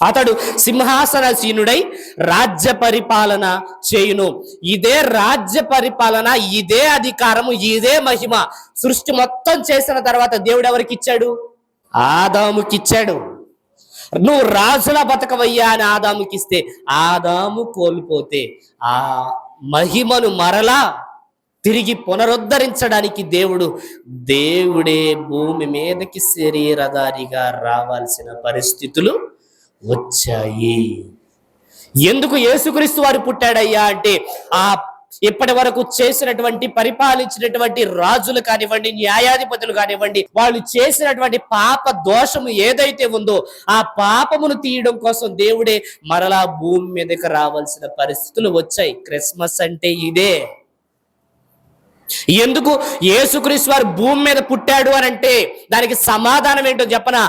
అతడు సింహాసనసీనుడై రాజ్య పరిపాలన చేయును. ఇదే రాజ్య పరిపాలన, ఇదే అధికారము, ఇదే మహిమ సృష్టి మొత్తం చేసిన తర్వాత దేవుడు ఎవరికి ఇచ్చాడు? ఆదాముకి ఇచ్చాడు. నువ్వు రాజుల బతకవయ్యా అని ఆదాముకి ఇస్తే, ఆదాము కోల్పోతే ఆ మహిమను మరలా తిరిగి పునరుద్ధరించడానికి దేవుడే భూమి మీదకి శరీరధారిగా రావాల్సిన పరిస్థితులు వచ్చాయి. ఎందుకు యేసుక్రీస్తు వారు పుట్టాడయ్యా అంటే, ఆ ఇప్పటి వరకు చేసినటువంటి పరిపాలించినటువంటి రాజులు కానివ్వండి, న్యాయాధిపతులు కానివ్వండి, వాళ్ళు చేసినటువంటి పాప దోషము ఏదైతే ఉందో ఆ పాపమును తీయడం కోసం దేవుడే మరలా భూమి మీదకి రావాల్సిన పరిస్థితులు వచ్చాయి. క్రిస్మస్ అంటే ఇదే. ఎందుకు యేసుక్రీస్తు వారు భూమి మీద పుట్టాడు అని అంటే దానికి సమాధానం ఏంటో చెప్పనా?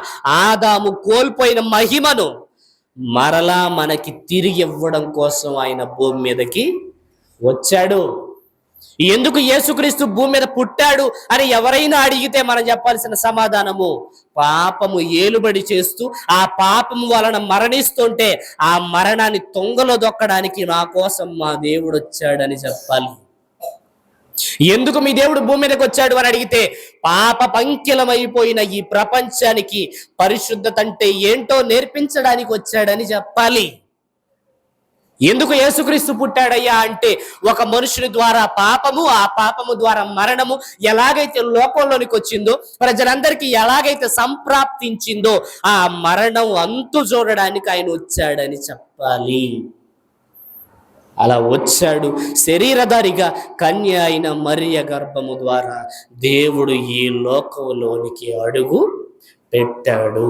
ఆదాము కోల్పోయిన మహిమను మరలా మనకి తిరిగి ఇవ్వడం కోసం ఆయన భూమి మీదకి వచ్చాడు. ఎందుకు యేసుక్రీస్తు భూమి మీద పుట్టాడు అని ఎవరైనా అడిగితే మనం చెప్పాల్సిన సమాధానము, పాపము ఏలుబడి చేస్తూ ఆ పాపము వలన మరణిస్తుంటే ఆ మరణాన్ని తొంగలో దొక్కడానికి నా కోసం మా దేవుడు వచ్చాడని చెప్పాలి. ఎందుకు మీ దేవుడు భూమి మీదకి వచ్చాడు అని అడిగితే, పాప పంకిలమైపోయిన ఈ ప్రపంచానికి పరిశుద్ధత అంటే ఏంటో నేర్పించడానికి వచ్చాడని చెప్పాలి. ఎందుకు యేసుక్రీస్తు పుట్టాడయ్యా అంటే, ఒక మనుషుని ద్వారా పాపము, ఆ పాపము ద్వారా మరణము ఎలాగైతే లోకంలోనికి వచ్చిందో, ప్రజలందరికీ ఎలాగైతే సంప్రాప్తించిందో, ఆ మరణం అంతు చూడడానికి ఆయన వచ్చాడని చెప్పాలి. అలా వచ్చాడు. శరీరధారిగా కన్య అయిన మరియ గర్భము ద్వారా దేవుడు ఈ లోకంలోనికి అడుగు పెట్టాడు.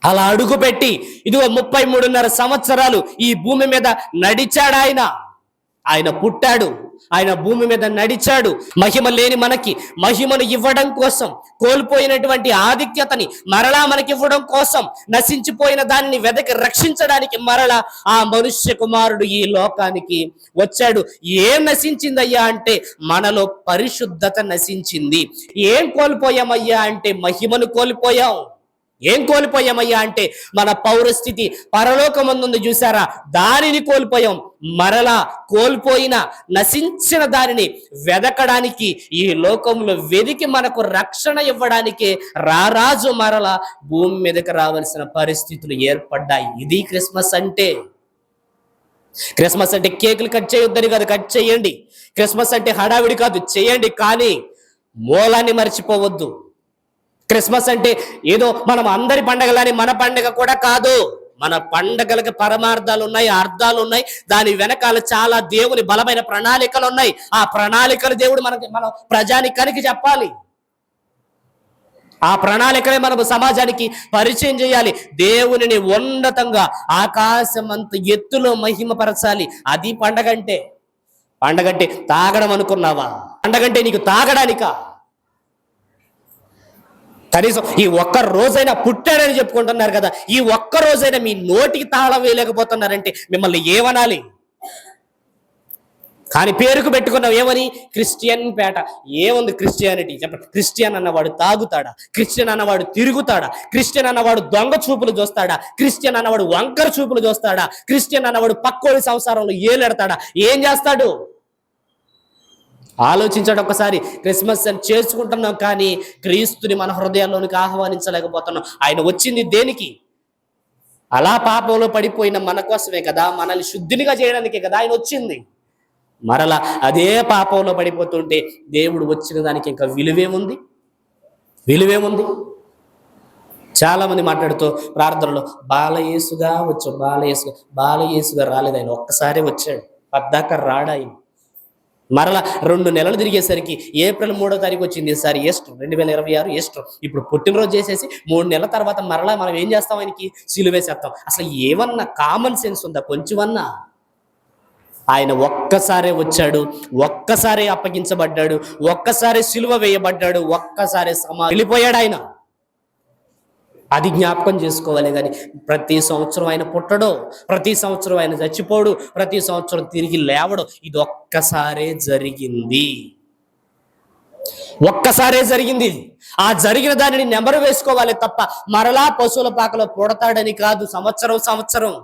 అలా అడుగు పెట్టి ఇదిగో 33.5 సంవత్సరాలు ఈ భూమి మీద నడిచాడు. ఆయన పుట్టాడు, ఆయన భూమి మీద నడిచాడు. మహిమ లేని మనకి మహిమను ఇవ్వడం కోసం, కోల్పోయినటువంటి ఆధిక్యతని మరలా మనకి ఇవ్వడం కోసం, నశించిపోయిన దానిని వెదకి రక్షించడానికి మరలా ఆ మనుష్య కుమారుడు ఈ లోకానికి వచ్చాడు. ఏం నశించిందయ్యా అంటే మనలో పరిశుద్ధత నశించింది. ఏం కోల్పోయామయ్యా అంటే మహిమను కోల్పోయాం. ఏం కోల్పోయామయ్యా అంటే మన పౌరస్థితి పరలోకమందుంది చూసారా, దానిని కోల్పోయాం. మరలా కోల్పోయిన నశించిన దానిని వెదకడానికి, ఈ లోకంలో వెదికి మనకు రక్షణ ఇవ్వడానికి రారాజు మరలా భూమి మీదకి రావాల్సిన పరిస్థితులు ఏర్పడ్డాయి. ఇది క్రిస్మస్ అంటే. క్రిస్మస్ అంటే కేకులు కట్ చేయొద్దని కాదు, కట్ చేయండి. క్రిస్మస్ అంటే హడావిడి కాదు, చేయండి. కానీ మూలాన్ని మర్చిపోవద్దు. క్రిస్మస్ అంటే ఏదో మనం అందరి పండగలని మన పండగ కూడా కాదు. మన పండగలకు పరమార్థాలు ఉన్నాయి, అర్థాలు ఉన్నాయి. దాని వెనకాల చాలా దేవుని బలమైన ప్రణాళికలు ఉన్నాయి. ఆ ప్రణాళికలు దేవుడు మనం ప్రజానికానికి చెప్పాలి. ఆ ప్రణాళికలే మనం సమాజానికి పరిచయం చేయాలి. దేవునిని ఉన్నతంగా ఆకాశం అంత ఎత్తులో మహిమపరచాలి. అది పండగంటే. పండగంటే తాగడం అనుకున్నావా? పండగంటే నీకు తాగడానికా? కనీసం ఈ ఒక్క రోజైనా పుట్టాడని చెప్పుకుంటున్నారు కదా, ఈ ఒక్క రోజైనా మీ నోటికి తాళం వేయలేకపోతున్నారంటే మిమ్మల్ని ఏమనాలి? కానీ పేరుకు పెట్టుకున్నావు ఏమని? క్రిస్టియన్ పేట. ఏముంది క్రిస్టియానిటీ చెప్పండి? క్రిస్టియన్ అన్నవాడు తాగుతాడా? క్రిస్టియన్ అన్నవాడు తిరుగుతాడా? క్రిస్టియన్ అన్నవాడు దొంగ చూపులు చూస్తాడా? క్రిస్టియన్ అన్నవాడు వంకర చూపులు చూస్తాడా? క్రిస్టియన్ అన్నవాడు పక్కోడి సంసారంలో ఏలెడతాడా? ఏం చేస్తాడు? ఆలోచించడం ఒకసారి. క్రిస్మస్ అని చేసుకుంటున్నాం కానీ క్రీస్తుని మన హృదయాల్లోనికి ఆహ్వానించలేకపోతున్నాం. ఆయన వచ్చింది దేనికి? అలా పాపంలో పడిపోయిన మన కోసమే కదా, మనల్ని శుద్ధినిగా చేయడానికే కదా ఆయన వచ్చింది. మరలా అదే పాపంలో పడిపోతుంటే దేవుడు వచ్చిన దానికి ఇంకా విలువేముంది? చాలా మంది మాట్లాడుతూ ప్రార్థనలో బాలయేసుగా వచ్చాం, బాలయేసుగా రాలేదు. ఆయన ఒక్కసారి వచ్చాడు, పద్దాక రాడాయి. మరలా 2 నెలలు తిరిగేసరికి ఏప్రిల్ 3వ తారీఖు వచ్చింది. ఈసారి ఈస్టర్ 2026 ఈస్టర్. ఇప్పుడు పుట్టినరోజు చేసేసి 3 నెలల తర్వాత మరలా మనం ఏం చేస్తాం? ఆయనకి సిలువేసేస్తాం. అసలు ఏమన్నా కామన్ సెన్స్ ఉందా కొంచెమన్నా? ఆయన ఒక్కసారే వచ్చాడు, ఒక్కసారే అప్పగించబడ్డాడు, ఒక్కసారి సిలువ వేయబడ్డాడు, ఒక్కసారి వెళ్ళిపోయాడు ఆయన. అది జ్ఞాపకం చేసుకోవాలి. కానీ ప్రతి సంవత్సరం ఆయన పుట్టడు, ప్రతి సంవత్సరం ఆయన చచ్చిపోడు, ప్రతి సంవత్సరం తిరిగి లేవడు. ఇది ఒక్కసారే జరిగింది. ఒక్కసారే జరిగింది. ఆ జరిగిన దానిని నెమరు వేసుకోవాలి తప్ప మరలా పశువుల పాకలో పుడతాడని కాదు. సంవత్సరం సంవత్సరం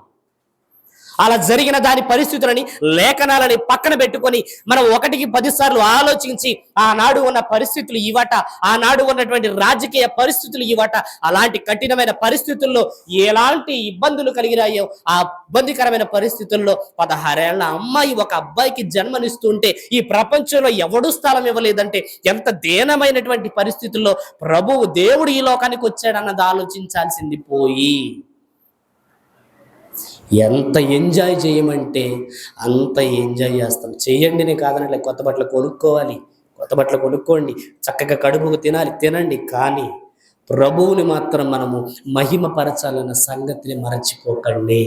అలా జరిగిన దాని పరిస్థితులని, లేఖనాలని పక్కన పెట్టుకొని మనం 1కి 10 సార్లు ఆలోచించి ఆనాడు ఉన్న పరిస్థితులు ఇవట, ఆనాడు ఉన్నటువంటి రాజకీయ పరిస్థితులు ఇవట, అలాంటి కఠినమైన పరిస్థితుల్లో ఎలాంటి ఇబ్బందులు కలిగినాయో ఆ ఇబ్బందికరమైన పరిస్థితుల్లో 16 ఏళ్ల అమ్మాయి ఒక అబ్బాయికి జన్మనిస్తుంటే ఈ ప్రపంచంలో ఎవడు స్థలం ఇవ్వలేదంటే ఎంత దీనమైనటువంటి పరిస్థితుల్లో ప్రభువు దేవుడు ఈ లోకానికి వచ్చాడన్నది ఆలోచించాల్సింది పోయి ఎంత ఎంజాయ్ చేయమంటే అంత ఎంజాయ్ చేస్తాం. చేయండి కాదనట్లే. కొత్త బట్టలు కొనుక్కోవాలి, కొత్త బట్టలు కొనుక్కోండి, చక్కగా కడుపుకు తినాలి, తినండి. కానీ ప్రభువుని మాత్రం మనము మహిమపరచాలన్న సంగతిని మరచిపోకండి.